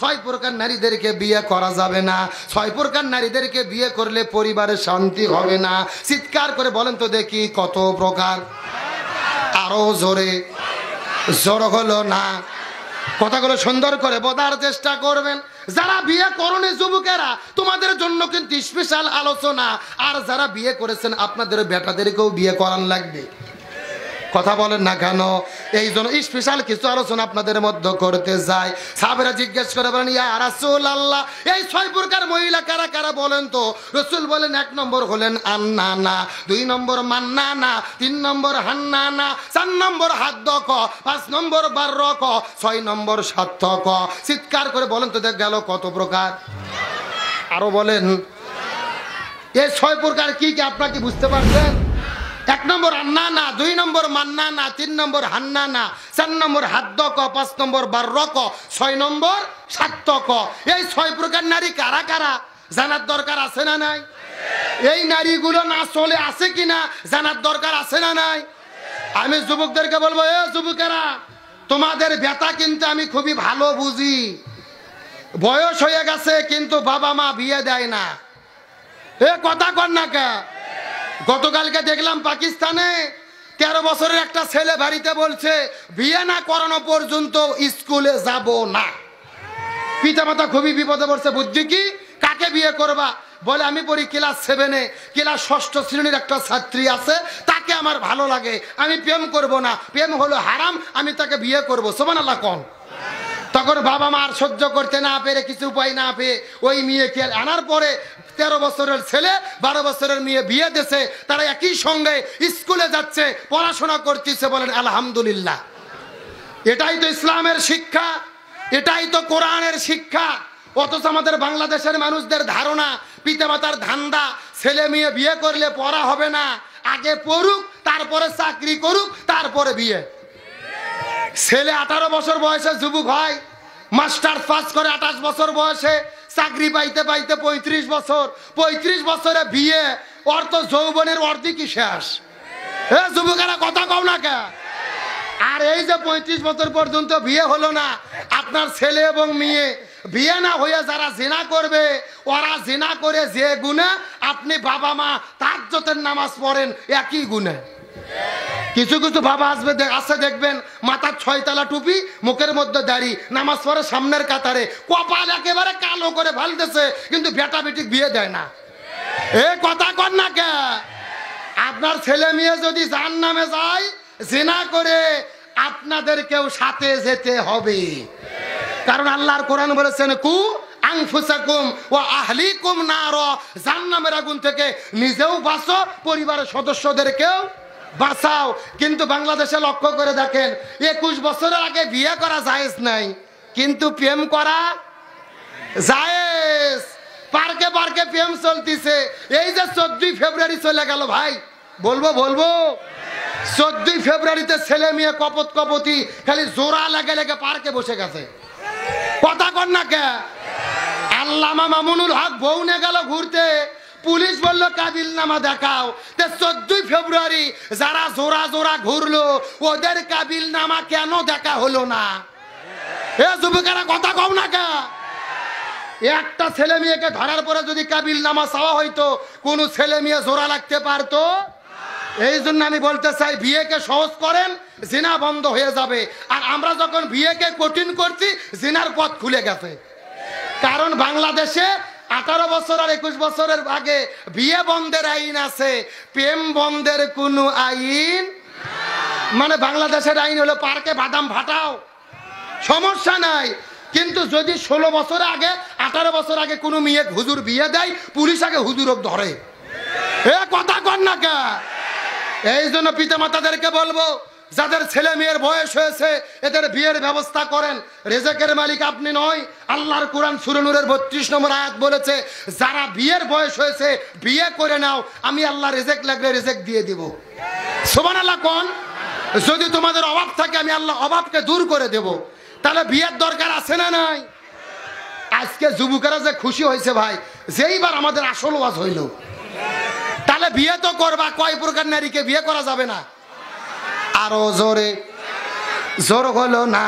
ছয় প্রকার নারীদেরকে বিয়ে করা যাবে না, ছয় প্রকার নারীদেরকে বিয়ে করলে পরিবারে শান্তি হবে না। চিৎকার করে বলেন তো দেখি কত প্রকার? আরো জোরে, জোর হলো না। কথাগুলো সুন্দর করে বোঝার চেষ্টা করবেন। যারা বিয়ে করনি যুবকেরা, তোমাদের জন্য কিন্তু স্পেশাল আলোচনা। আর যারা বিয়ে করেছেন আপনাদের বেটাদেরকেও বিয়ে করান লাগবে। কথা বলেন না কেন? এই জন্য স্পেশাল কিছু আলোচনা আপনাদের মধ্যে করতে যায়। সাহাবীরা জিজ্ঞেস করে বলেন, ইয়া রাসূলুল্লাহ, এই ছয় প্রকার মহিলা কারা কারা বলেন তো? রাসূল বলেন, 1 নম্বর হলেন আন্নানা, 2 নম্বর মান্নানা, 3 নম্বর হান্নানা, 4 নম্বর হাদ্দক, 5 নম্বর বাররক, 6 নম্বর সাত্তক। চিৎকার করে বলেন তো দেখ গেল কত প্রকার? আরো বলেন, এই 6 প্রকার কি কি আপনারা কি বুঝতে পারছেন? 1 নম্বর আন্নানা, 2 নম্বর মান্নানা, 3 নম্বর হান্নানা, 4 নম্বর হাদ্দক, 5 নম্বর বাররক, 6 নম্বর সাত্তক। এই 6 প্রকার নারী কারা কারা জানার দরকার আছে না নাই? এই নারীগুলো না চলে আছে কিনা জানার দরকার আছে না নাই? আমি যুবকদেরকে বলবো, এ যুবকেরা, তোমাদের ব্যথা কিন্তু আমি খুবই ভালো বুঝি। বয়স হয়ে গেছে কিন্তু বাবা মা বিয়ে দেয় না। এ কথা কর না কে? গতকালকে দেখলাম পাকিস্তানে 13 বছরের একটা ছেলে বাড়িতে বলছে, বিয়ে না করানো পর্যন্ত স্কুলে যাব না। পিতামাতা খুবই বিপদে পড়ছে। বুদ্ধি কি? কাকে বিয়ে করবা? বলে আমি পড়ি ক্লাস 7-এ, ক্লাস 6ষ্ঠ শ্রেণীর একটা ছাত্রী আছে, তাকে আমার ভালো লাগে, আমি প্রেম করব না, প্রেম হলো হারাম, আমি তাকে বিয়ে করব। সুবহানাল্লাহ কোন? তখন বাবা মা আর সহ্য করতে না পেরে, কিছু উপায় না পেয়ে ওই মেয়েকে আনার পরে 13 বছরের ছেলে 12 বছরের মেয়ে বিয়ে দিয়েছে। তারা একই সঙ্গে স্কুলে যাচ্ছে, পড়াশোনা করতেছে। বলেন আলহামদুলিল্লাহ। এটাই তো ইসলামের শিক্ষা, এটাই তো কোরআনের শিক্ষা। অথচ আমাদের বাংলাদেশের মানুষদের ধারণা, পিতামাতার ধান্দা, ছেলে মেয়ে বিয়ে করলে পড়া হবে না, আগে পড়ুক, তারপরে চাকরি করুক, তারপরে বিয়ে। ছেলে 18 বছর বয়সে যুবক হয়, মাস্টার্স পাস করে 28 বছর বয়সে, চাকরি পাইতে পাইতে 35 বছর, 35 বছরে বিয়ে। অর্থ যৌবনের অর্ধেকই শেষ। এ যুবকেরা কথা কও না কে? আর এই যে 35 বছর পর্যন্ত বিয়ে হলো না, আপনার ছেলে এবং মেয়ে বিয়ে না হয়ে যারা জিনা করবে, ওরা জিনা করে যে গুণে আপনি বাবা মা তাহাজ্জুদের নামাজ পড়েন একই গুণে। কিছু কিছু বাবা আসবে আছে দেখবেন, মাথার 6 তলা টুপি, মুখের মধ্যে দাড়ি, নামাজ পড়ে সামনের কাতারে, কপাল একেবারে কালো করে ফেলতেছে, কিন্তু বেটা বেটি বিয়ে দেয় না। এ কথা কর না কে? আপনার ছেলে মেয়ে যদি জাহান্নামে যায় জিনা করে, আপনাদেরকেও সাথে যেতে হবে। কারণ আল্লাহর কোরআন বলেছেন, কু আনফুসাকুম ওয়া আহলিকুম নার, জাহান্নামের আগুন থেকে নিজেও বাঁচো, পরিবারের সদস্যদেরকেও বাঁচাও। কিন্তু বাংলাদেশে লক্ষ্য করে দেখেন, 21 বছরের আগে বিয়ে করা জায়েজ নাই, কিন্তু প্রেম করা জায়েজ। পার্কে পার্কে প্রেম চলতিছে। এই যে 14 ফেব্রুয়ারি চলে গেল ভাই, বলবো 14 ফেব্রুয়ারিতে ছেলে মেয়ে কপত কপতি খালি জোড়া লেগে লেগে পার্কে বসে গেছে। কথা কর না কে? আল্লামা মামুনুল হক বউ নিয়ে গেল ঘুরতে, পুলিশ বললো কাবিল নামা দেখাও। 14 ফেব্রুয়ারি যারা জোড়া জোড়া ঘুরলো, ওদের কাবিল নামা কেন দেখা হলো না? এ যুবকেরা কথা কও না কে? একটা ছেলে মেয়েকে ধরার পরে যদি কাবিল নামা চাওয়া হইতো, কোন ছেলে মেয়ে জোড়া লাগতে পারতো? এই জন্য আমি বলতে চাই, বিয়েকে সহজ করেন, জিনা বন্ধ হয়ে যাবে। আর আমরা যখন বিয়েকে কঠিন করছি, জিনার পথ খুলে গেছে। কারণ বাংলাদেশে 18 বছর আর 21 বছরের আগে বিয়ে বন্ধের আইন আছে, প্রেম বন্ধের কোনো আইন। মানে বাংলাদেশের আইন হলো পার্কে বাদাম ফাটাও, সমস্যা নাই। কিন্তু যদি 16 বছর আগে 18 বছর আগে কোনো মেয়ে হুজুর বিয়ে দেয়, পুলিশ আগে হুজুরক ধরে। এ কথা কর না কে? এই জন্য পিতামাতাদেরকে বলবো, যাদের ছেলে মেয়ের বয়স হয়েছে এদের বিয়ের ব্যবস্থা করেন। রেজেকের মালিক আপনি নয়। আল্লাহর কোরআন সূরা নূরের 32 নম্বর আয়াত বলেছে, যারা বিয়ের বয়স হয়েছে বিয়ে করে নাও, আমি আল্লাহ রেজেক লাগলে রেজেক দিয়ে দিব। সুবহানাল্লাহ কোন? যদি তোমাদের অভাব থাকে, আমি আল্লাহ অভাবকে দূর করে দেব। তাহলে বিয়ের দরকার আছে না নাই? আজকে যুবকেরা যে খুশি হয়েছে ভাই, যেইবার আমাদের আসল ওয়াজ হইল। তাহলে বিয়ে তো করবা, কয় প্রকার নারীকে বিয়ে করা যাবে না? আরো জোরে, জোর হলো না।